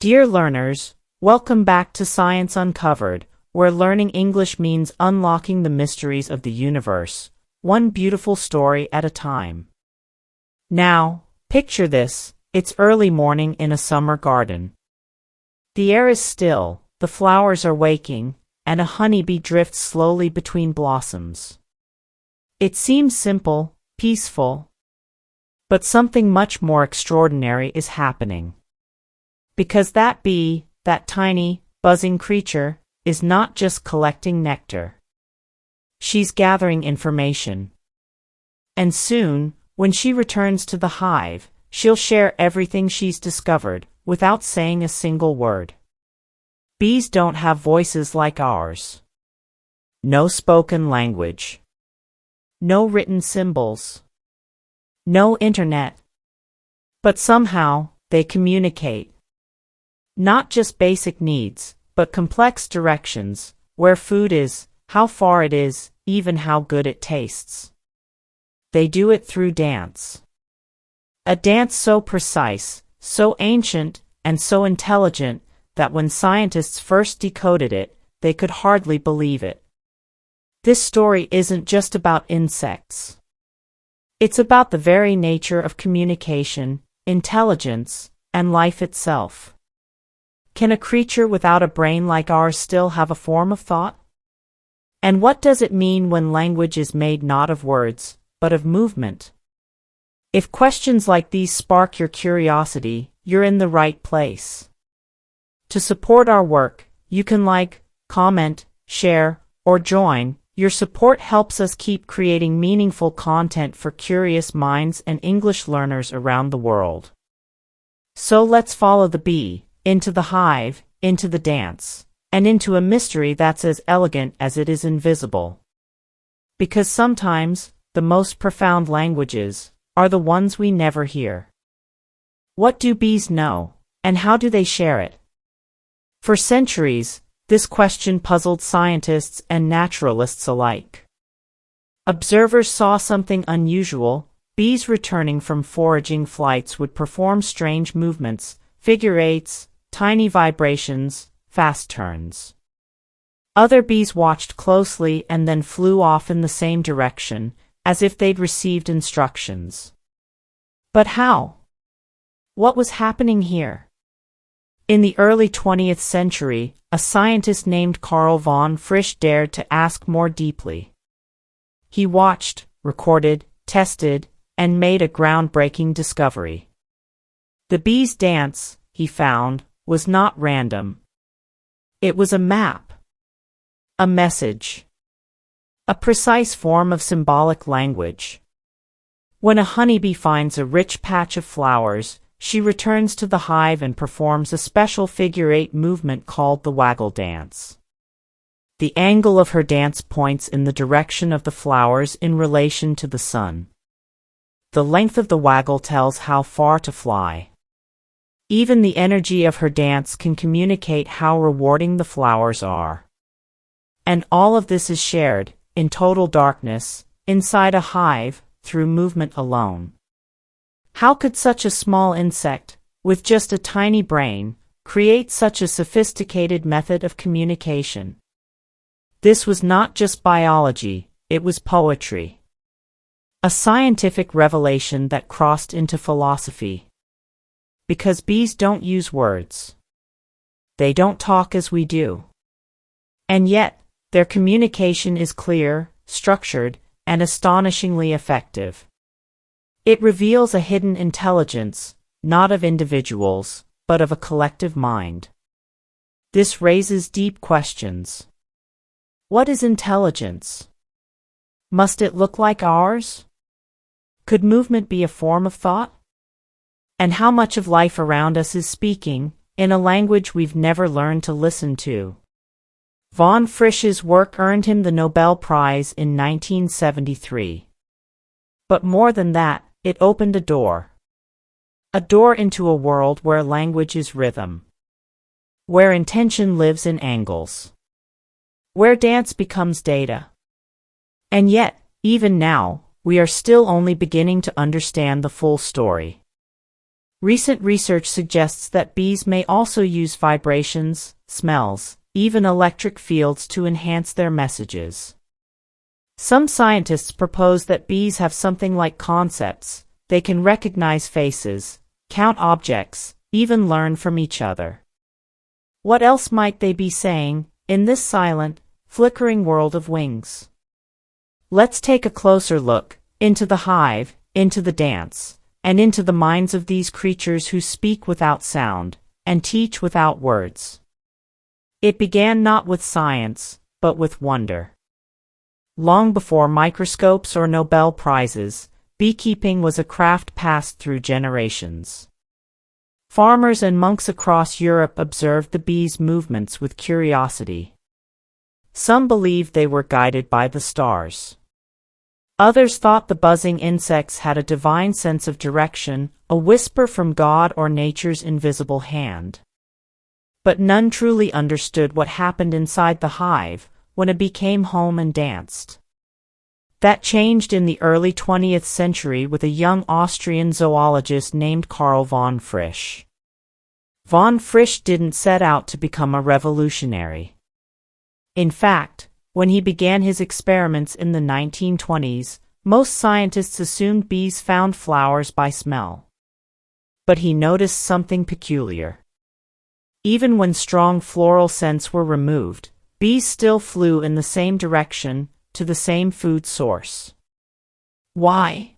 Dear learners, welcome back to Science Uncovered, where learning English means unlocking the mysteries of the universe, one beautiful story at a time. Now, picture this, it's early morning in a summer garden. The air is still, the flowers are waking, and a honeybee drifts slowly between blossoms. It seems simple, peaceful, but something much more extraordinary is happening. Because that bee, that tiny, buzzing creature, is not just collecting nectar. She's gathering information. And soon, when she returns to the hive, she'll share everything she's discovered, without saying a single word. Bees don't have voices like ours. No spoken language. No written symbols. No internet. But somehow, they communicate. Not just basic needs, but complex directions, where food is, how far it is, even how good it tastes. They do it through dance. A dance so precise, so ancient, and so intelligent, that when scientists first decoded it, they could hardly believe it. This story isn't just about insects. It's about the very nature of communication, intelligence, and life itself. Can a creature without a brain like ours still have a form of thought? And what does it mean when language is made not of words, but of movement? If questions like these spark your curiosity, you're in the right place. To support our work, you can like, comment, share, or join. Your support helps us keep creating meaningful content for curious minds and English learners around the world. So let's follow the bee, into the hive, into the dance, and into a mystery that's as elegant as it is invisible. Because sometimes, the most profound languages are the ones we never hear. What do bees know, and how do they share it? For centuries, this question puzzled scientists and naturalists alike. Observers saw something unusual. Bees returning from foraging flights would perform strange movements, figure eights, tiny vibrations, fast turns. Other bees watched closely and then flew off in the same direction, as if they'd received instructions. But how? What was happening here? In the early 20th century, a scientist named Carl von Frisch dared to ask more deeply. He watched, recorded, tested, and made a groundbreaking discovery. The bee's dance, he found, was not random. It was a map. A message. A precise form of symbolic language. When a honeybee finds a rich patch of flowers, she returns to the hive and performs a special figure-eight movement called the waggle dance. The angle of her dance points in the direction of the flowers in relation to the sun. The length of the waggle tells how far to fly. Even the energy of her dance can communicate how rewarding the flowers are. And all of this is shared, in total darkness, inside a hive, through movement alone. How could such a small insect, with just a tiny brain, create such a sophisticated method of communication? This was not just biology, it was poetry. A scientific revelation that crossed into philosophy. Because bees don't use words. They don't talk as we do. And yet, their communication is clear, structured, and astonishingly effective. It reveals a hidden intelligence, not of individuals, but of a collective mind. This raises deep questions. What is intelligence? Must it look like ours? Could movement be a form of thought? And how much of life around us is speaking, in a language we've never learned to listen to? Von Frisch's work earned him the Nobel Prize in 1973. But more than that, it opened a door. A door into a world where language is rhythm. Where intention lives in angles. Where dance becomes data. And yet, even now, we are still only beginning to understand the full story. Recent research suggests that bees may also use vibrations, smells, even electric fields to enhance their messages. Some scientists propose that bees have something like concepts. They can recognize faces, count objects, even learn from each other. What else might they be saying in this silent, flickering world of wings? Let's take a closer look into the hive, into the dance, and into the minds of these creatures who speak without sound and teach without words. It began not with science, but with wonder. Long before microscopes or Nobel Prizes, beekeeping was a craft passed through generations. Farmers and monks across Europe observed the bees' movements with curiosity. Some believed they were guided by the stars. Others thought the buzzing insects had a divine sense of direction, a whisper from God or nature's invisible hand. But none truly understood what happened inside the hive when it became home and danced. That changed in the early 20th century with a young Austrian zoologist named Karl von Frisch. Von Frisch didn't set out to become a revolutionary. In fact, when he began his experiments in the 1920s, most scientists assumed bees found flowers by smell. But he noticed something peculiar. Even when strong floral scents were removed, bees still flew in the same direction, to the same food source. Why?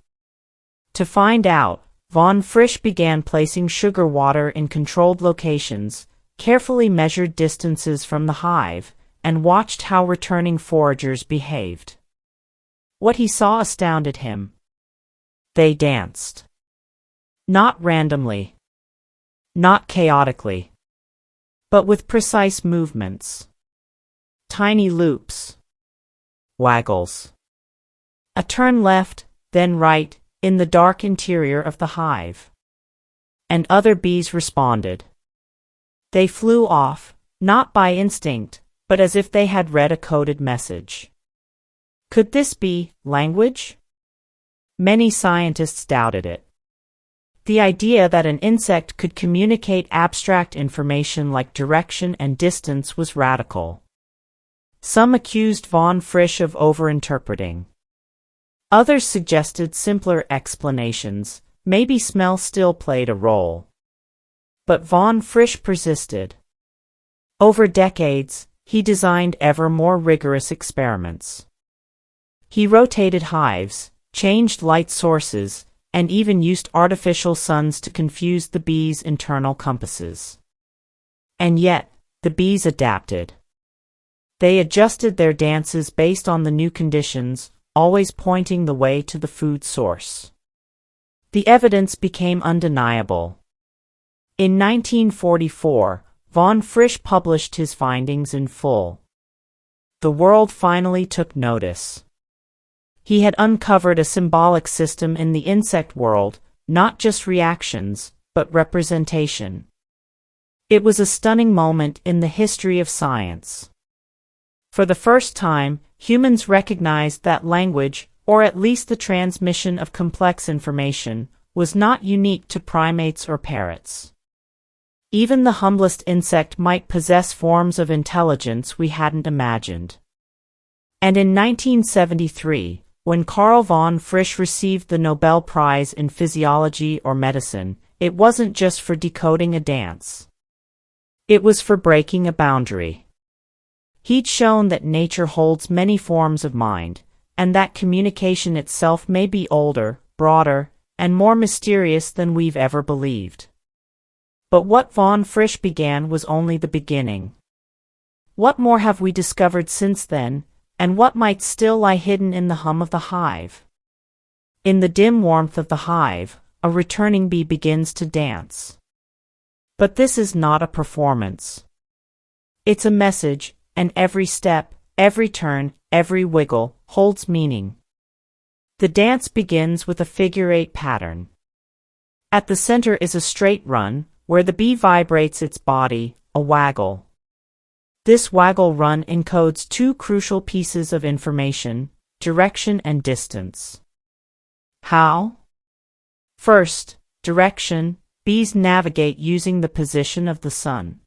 To find out, von Frisch began placing sugar water in controlled locations, carefully measured distances from the hive, and watched how returning foragers behaved. What he saw astounded him. They danced. Not randomly. Not chaotically. But with precise movements. Tiny loops. Waggles. A turn left, then right, in the dark interior of the hive. And other bees responded. They flew off, not by instinct, but as if they had read a coded message. Could this be language? Many scientists doubted it. The idea that an insect could communicate abstract information like direction and distance was radical. Some accused von Frisch of overinterpreting. Others suggested simpler explanations, maybe smell still played a role. But von Frisch persisted. Over decades, he designed ever more rigorous experiments. He rotated hives, changed light sources, and even used artificial suns to confuse the bees' internal compasses. And yet, the bees adapted. They adjusted their dances based on the new conditions, always pointing the way to the food source. The evidence became undeniable. In 1944, von Frisch published his findings in full. The world finally took notice. He had uncovered a symbolic system in the insect world, not just reactions, but representation. It was a stunning moment in the history of science. For the first time, humans recognized that language, or at least the transmission of complex information, was not unique to primates or parrots. Even the humblest insect might possess forms of intelligence we hadn't imagined. And in 1973, when Karl von Frisch received the Nobel Prize in Physiology or Medicine, it wasn't just for decoding a dance. It was for breaking a boundary. He'd shown that nature holds many forms of mind, and that communication itself may be older, broader, and more mysterious than we've ever believed. But what von Frisch began was only the beginning. What more have we discovered since then, and what might still lie hidden in the hum of the hive? In the dim warmth of the hive, a returning bee begins to dance. But this is not a performance. It's a message, and every step, every turn, every wiggle, holds meaning. The dance begins with a figure-8 pattern. At the center is a straight run, where the bee vibrates its body, a waggle. This waggle run encodes two crucial pieces of information, direction and distance. How? First, direction. bees navigate using the position of the sun.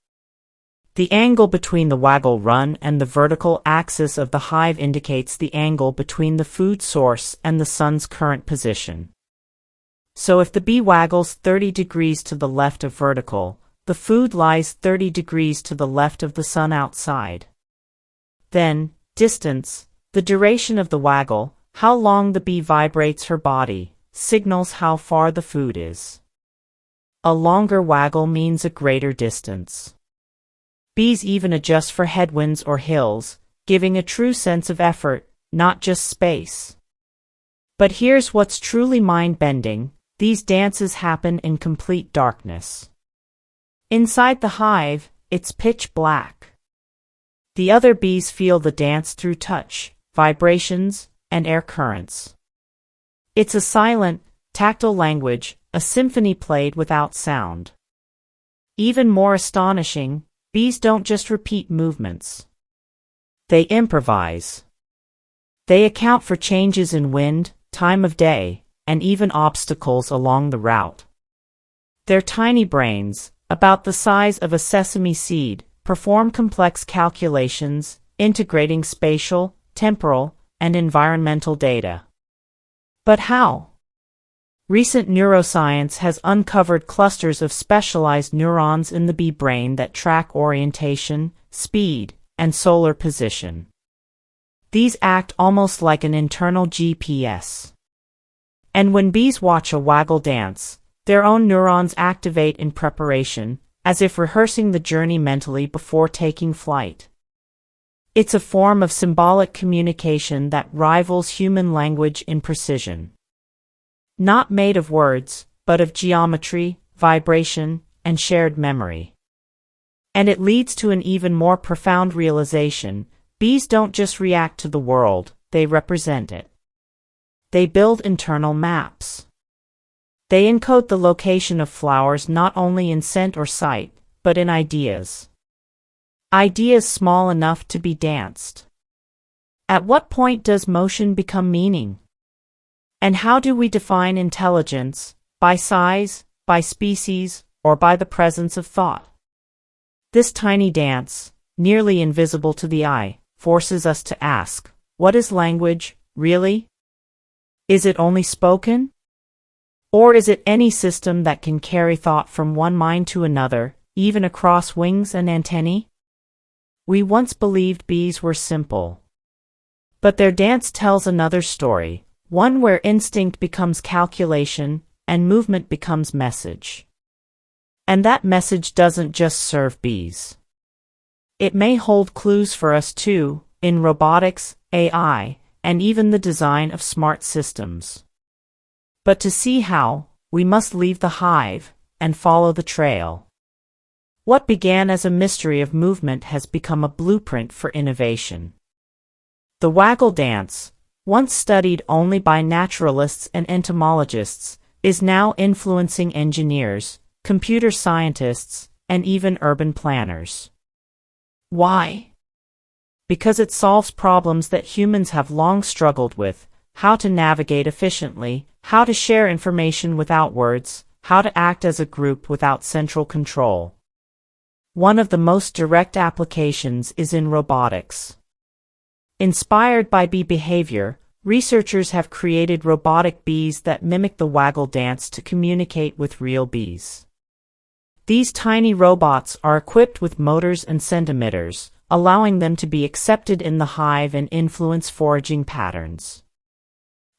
The angle between the waggle run and the vertical axis of the hive indicates the angle between the food source and the sun's current position. So if the bee waggles 30 degrees to the left of vertical, the food lies 30 degrees to the left of the sun outside. Then, distance, the duration of the waggle, how long the bee vibrates her body, signals how far the food is. A longer waggle means a greater distance. Bees even adjust for headwinds or hills, giving a true sense of effort, not just space. But here's what's truly mind-bending: these dances happen in complete darkness. Inside the hive, it's pitch black. The other bees feel the dance through touch, vibrations, and air currents. It's a silent, tactile language, a symphony played without sound. Even more astonishing, bees don't just repeat movements. They improvise. They account for changes in wind, time of day, and even obstacles along the route. Their tiny brains, about the size of a sesame seed, perform complex calculations, integrating spatial, temporal, and environmental data. But how? Recent neuroscience has uncovered clusters of specialized neurons in the bee brain that track orientation, speed, and solar position. These act almost like an internal GPS. And when bees watch a waggle dance, their own neurons activate in preparation, as if rehearsing the journey mentally before taking flight. It's a form of symbolic communication that rivals human language in precision. Not made of words, but of geometry, vibration, and shared memory. And it leads to an even more profound realization: bees don't just react to the world, they represent it. They build internal maps. They encode the location of flowers not only in scent or sight, but in ideas. Ideas small enough to be danced. At what point does motion become meaning? And how do we define intelligence? By size, by species, or by the presence of thought? This tiny dance, nearly invisible to the eye, forces us to ask, what is language, really? Is it only spoken? Or is it any system that can carry thought from one mind to another, even across wings and antennae? We once believed bees were simple. But their dance tells another story, one where instinct becomes calculation, and movement becomes message. And that message doesn't just serve bees. It may hold clues for us too, in robotics, AI, and even the design of smart systems. But to see how, we must leave the hive, and follow the trail. What began as a mystery of movement has become a blueprint for innovation. The waggle dance, once studied only by naturalists and entomologists, is now influencing engineers, computer scientists, and even urban planners. Why? Because it solves problems that humans have long struggled with: how to navigate efficiently, how to share information without words, how to act as a group without central control. One of the most direct applications is in robotics. Inspired by bee behavior, researchers have created robotic bees that mimic the waggle dance to communicate with real bees. These tiny robots are equipped with motors and scent emitters, allowing them to be accepted in the hive and influence foraging patterns.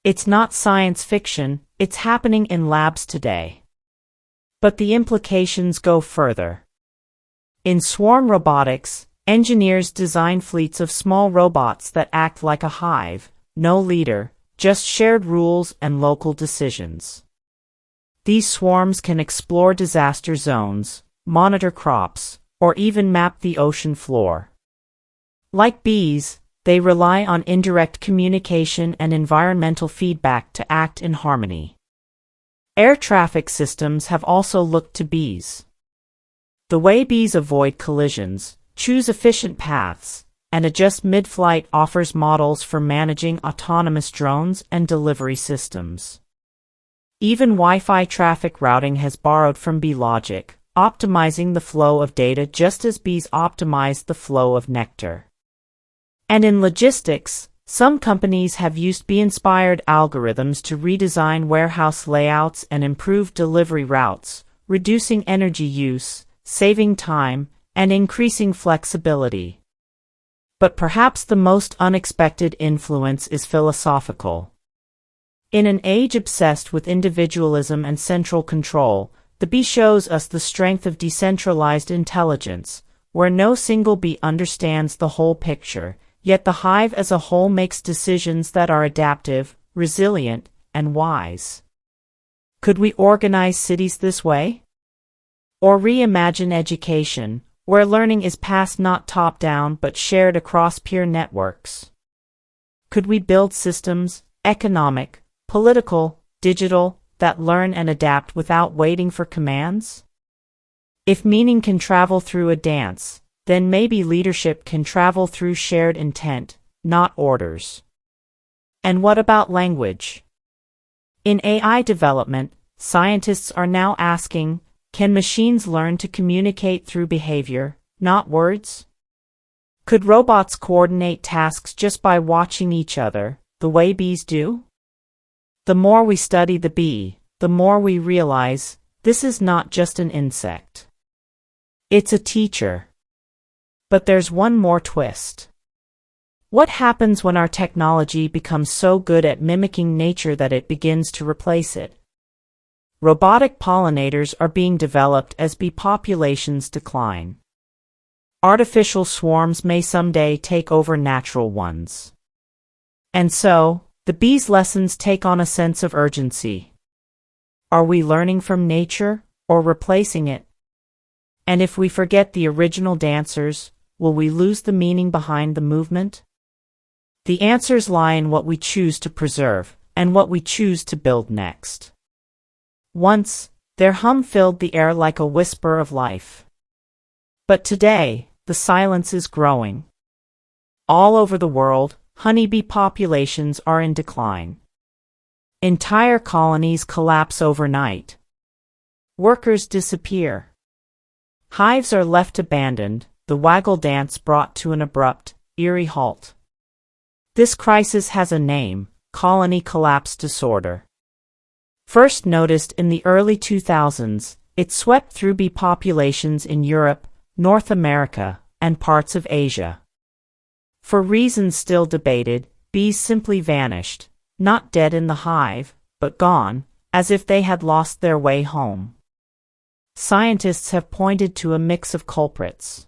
It's not science fiction, it's happening in labs today. But the implications go further. In swarm robotics, engineers design fleets of small robots that act like a hive, no leader, just shared rules and local decisions. These swarms can explore disaster zones, monitor crops, or even map the ocean floor. Like bees, they rely on indirect communication and environmental feedback to act in harmony. Air traffic systems have also looked to bees. The way bees avoid collisions, choose efficient paths, and adjust mid-flight offers models for managing autonomous drones and delivery systems. Even Wi-Fi traffic routing has borrowed from bee logic, optimizing the flow of data just as bees optimize the flow of nectar. And in logistics, some companies have used bee-inspired algorithms to redesign warehouse layouts and improve delivery routes, reducing energy use, saving time, and increasing flexibility. But perhaps the most unexpected influence is philosophical. In an age obsessed with individualism and central control, the bee shows us the strength of decentralized intelligence, where no single bee understands the whole picture, yet the hive as a whole makes decisions that are adaptive, resilient, and wise. Could we organize cities this way? Or reimagine education, where learning is passed not top-down but shared across peer networks? Could we build systems, economic, political, digital, that learn and adapt without waiting for commands? If meaning can travel through a dance, then maybe leadership can travel through shared intent, not orders. And what about language? In AI development, scientists are now asking, can machines learn to communicate through behavior, not words? Could robots coordinate tasks just by watching each other, the way bees do? The more we study the bee, the more we realize this is not just an insect. It's a teacher. But there's one more twist. What happens when our technology becomes so good at mimicking nature that it begins to replace it? Robotic pollinators are being developed as bee populations decline. Artificial swarms may someday take over natural ones. And so, the bee's lessons take on a sense of urgency. Are we learning from nature, or replacing it? And if we forget the original dancers, will we lose the meaning behind the movement? The answers lie in what we choose to preserve, and what we choose to build next. Once, their hum filled the air like a whisper of life. But today, the silence is growing. All over the world, honeybee populations are in decline. Entire colonies collapse overnight. Workers disappear. Hives are left abandoned, the waggle dance brought to an abrupt, eerie halt. This crisis has a name: colony collapse disorder. First noticed in the early 2000s, it swept through bee populations in Europe, North America, and parts of Asia. For reasons still debated, bees simply vanished, not dead in the hive, but gone, as if they had lost their way home. Scientists have pointed to a mix of culprits.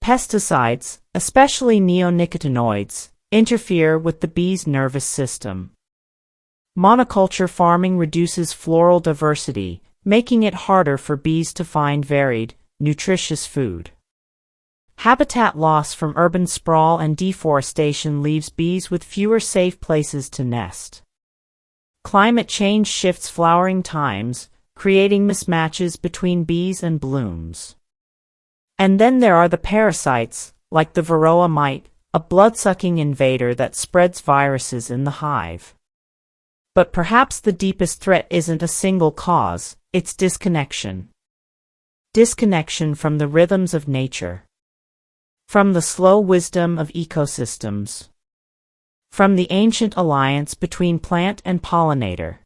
Pesticides, especially neonicotinoids, interfere with the bee's nervous system. Monoculture farming reduces floral diversity, making it harder for bees to find varied, nutritious food. Habitat loss from urban sprawl and deforestation leaves bees with fewer safe places to nest. Climate change shifts flowering times, creating mismatches between bees and blooms. And then there are the parasites, like the varroa mite, a blood-sucking invader that spreads viruses in the hive. But perhaps the deepest threat isn't a single cause, it's disconnection. Disconnection from the rhythms of nature. From the slow wisdom of ecosystems. From the ancient alliance between plant and pollinator.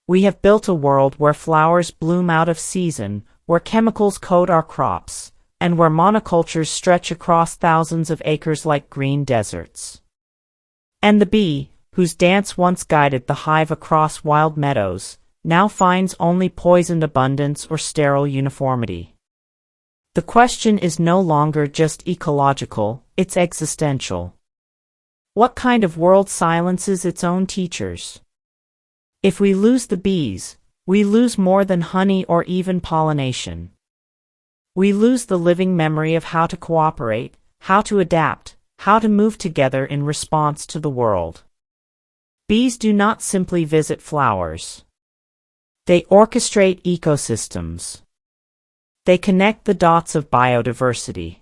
We have built a world where flowers bloom out of season, where chemicals coat our crops, and where monocultures stretch across thousands of acres like green deserts. And the bee, whose dance once guided the hive across wild meadows, now finds only poisoned abundance or sterile uniformity. The question is no longer just ecological, it's existential. What kind of world silences its own teachers? If we lose the bees, we lose more than honey or even pollination. We lose the living memory of how to cooperate, how to adapt, how to move together in response to the world. Bees do not simply visit flowers. They orchestrate ecosystems. They connect the dots of biodiversity.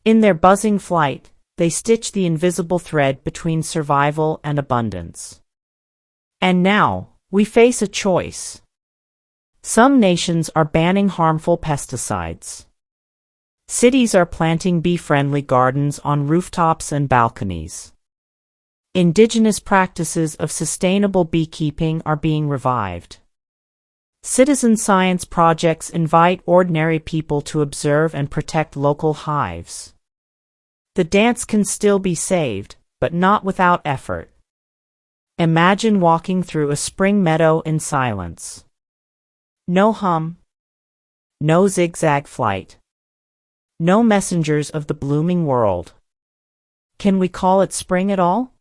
In their buzzing flight, they stitch the invisible thread between survival and abundance. And now, we face a choice. Some nations are banning harmful pesticides. Cities are planting bee-friendly gardens on rooftops and balconies. Indigenous practices of sustainable beekeeping are being revived. Citizen science projects invite ordinary people to observe and protect local hives. The dance can still be saved, but not without effort. Imagine walking through a spring meadow in silence. No hum. No zigzag flight. No messengers of the blooming world. Can we call it spring at all?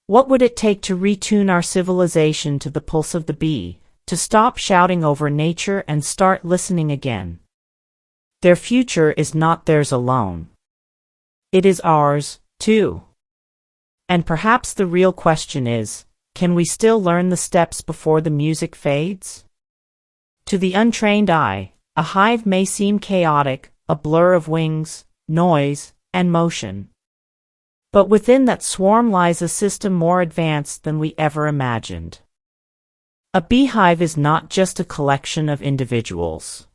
What would it take to retune our civilization to the pulse of the bee, to stop shouting over nature and start listening again? Their future is not theirs alone. It is ours, too. And perhaps the real question is, can we still learn the steps before the music fades? To the untrained eye, a hive may seem chaotic, a blur of wings, noise, and motion. But within that swarm lies a system more advanced than we ever imagined. A beehive is not just a collection of individuals.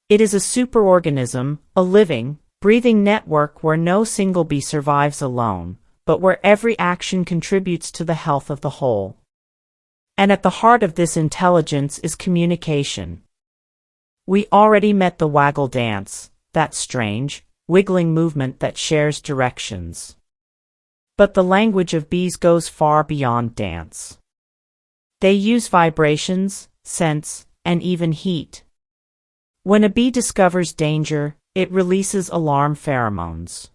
It is a superorganism, a living, breathing network where no single bee survives alone, but where every action contributes to the health of the whole. And at the heart of this intelligence is communication. We already met the waggle dance, that strange, wiggling movement that shares directions. But the language of bees goes far beyond dance. They use vibrations, scents, and even heat. When a bee discovers danger, it releases alarm pheromones.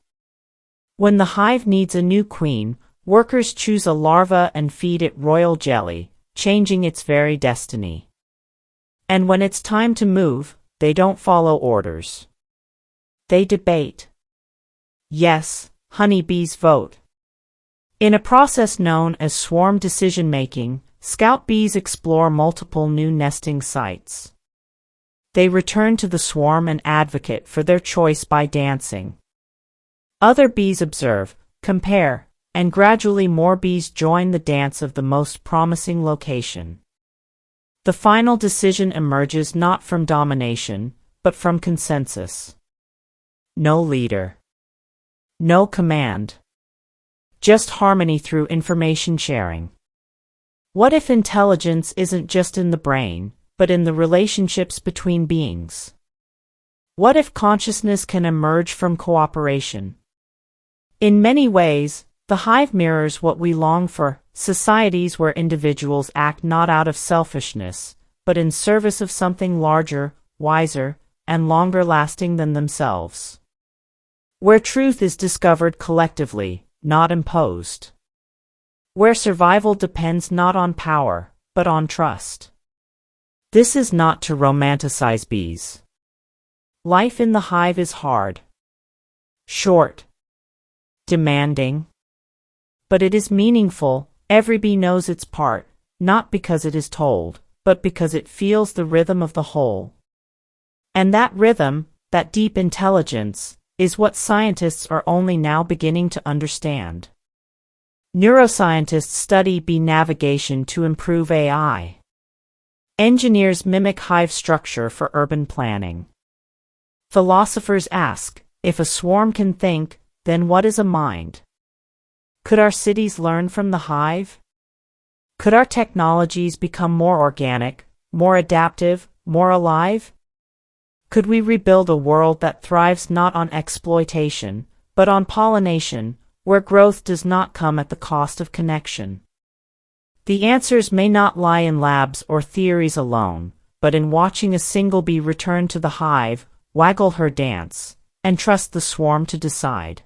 When the hive needs a new queen, workers choose a larva and feed it royal jelly, changing its very destiny. And when it's time to move, they don't follow orders. They debate. Yes, honeybees vote. In a process known as swarm decision-making, scout bees explore multiple new nesting sites. They return to the swarm and advocate for their choice by dancing. Other bees observe, compare, and gradually more bees join the dance of the most promising location. The final decision emerges not from domination, but from consensus. No leader. No command. Just harmony through information sharing. What if intelligence isn't just in the brain, but in the relationships between beings? What if consciousness can emerge from cooperation? In many ways, the hive mirrors what we long for, societies where individuals act not out of selfishness, but in service of something larger, wiser, and longer lasting than themselves. Where truth is discovered collectively, not imposed. Where survival depends not on power, but on trust. This is not to romanticize bees. Life in the hive is hard. Short. Demanding. But it is meaningful. Every bee knows its part, not because it is told, but because it feels the rhythm of the whole. And that rhythm, that deep intelligence, is what scientists are only now beginning to understand. Neuroscientists study bee navigation to improve AI. Engineers mimic hive structure for urban planning. Philosophers ask, if a swarm can think, then what is a mind? Could our cities learn from the hive? Could our technologies become more organic, more adaptive, more alive? Could we rebuild a world that thrives not on exploitation, but on pollination, where growth does not come at the cost of connection? The answers may not lie in labs or theories alone, but in watching a single bee return to the hive, waggle her dance, and trust the swarm to decide.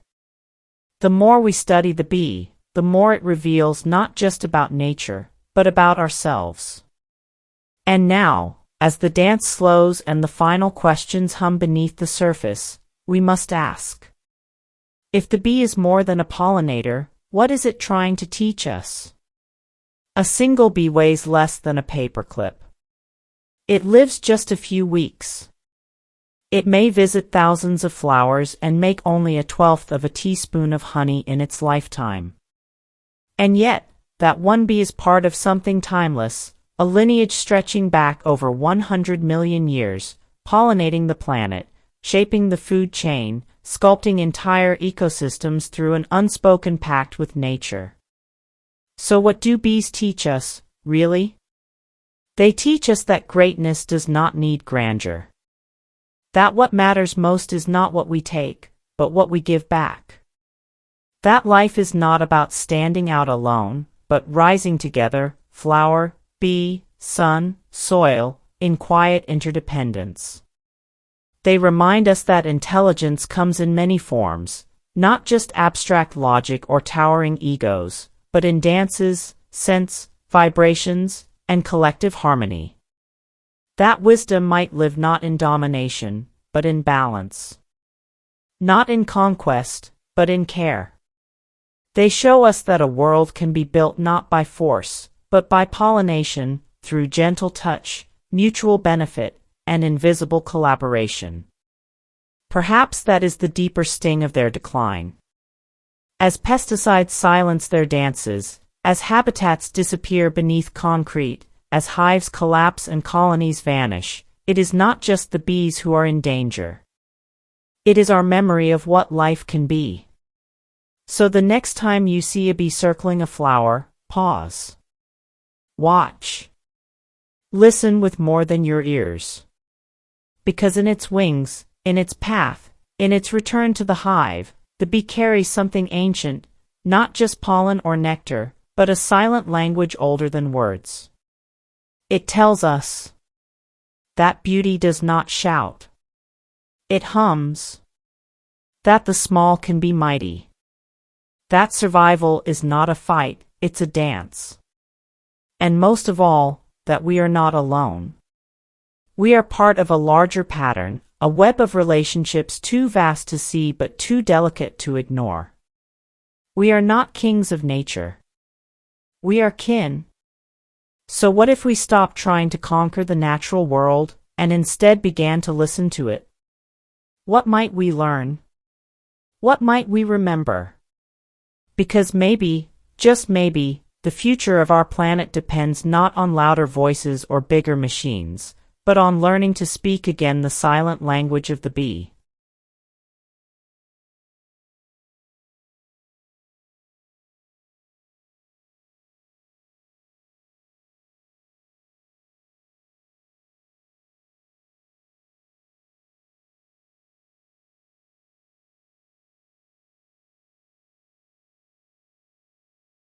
The more we study the bee, the more it reveals not just about nature, but about ourselves. And now, as the dance slows and the final questions hum beneath the surface, we must ask. If the bee is more than a pollinator, what is it trying to teach us? A single bee weighs less than a paperclip. It lives just a few weeks. It may visit thousands of flowers and make only 1/12 of a teaspoon of honey in its lifetime. And yet, that one bee is part of something timeless, a lineage stretching back over 100 million years, pollinating the planet, shaping the food chain, sculpting entire ecosystems through an unspoken pact with nature. So what do bees teach us, really? They teach us that greatness does not need grandeur. That what matters most is not what we take, but what we give back. That life is not about standing out alone, but rising together, flower, bee, sun, soil, in quiet interdependence. They remind us that intelligence comes in many forms, not just abstract logic or towering egos, but in dances, scents, vibrations, and collective harmony. That wisdom might live not in domination, but in balance. Not in conquest, but in care. They show us that a world can be built not by force, but by pollination, through gentle touch, mutual benefit, and invisible collaboration. Perhaps that is the deeper sting of their decline. As pesticides silence their dances, as habitats disappear beneath concrete, as hives collapse and colonies vanish, it is not just the bees who are in danger. It is our memory of what life can be. So the next time you see a bee circling a flower, pause. Watch. Listen with more than your ears. Because in its wings, in its path, in its return to the hive, the bee carries something ancient, not just pollen or nectar, but a silent language older than words. It tells us that beauty does not shout. It hums. That the small can be mighty. That survival is not a fight, it's a dance. And most of all, that we are not alone. We are part of a larger pattern, a web of relationships too vast to see but too delicate to ignore. We are not kings of nature. We are kin. So what if we stopped trying to conquer the natural world, and instead began to listen to it? What might we learn? What might we remember? Because maybe, just maybe, the future of our planet depends not on louder voices or bigger machines, but on learning to speak again the silent language of the bee.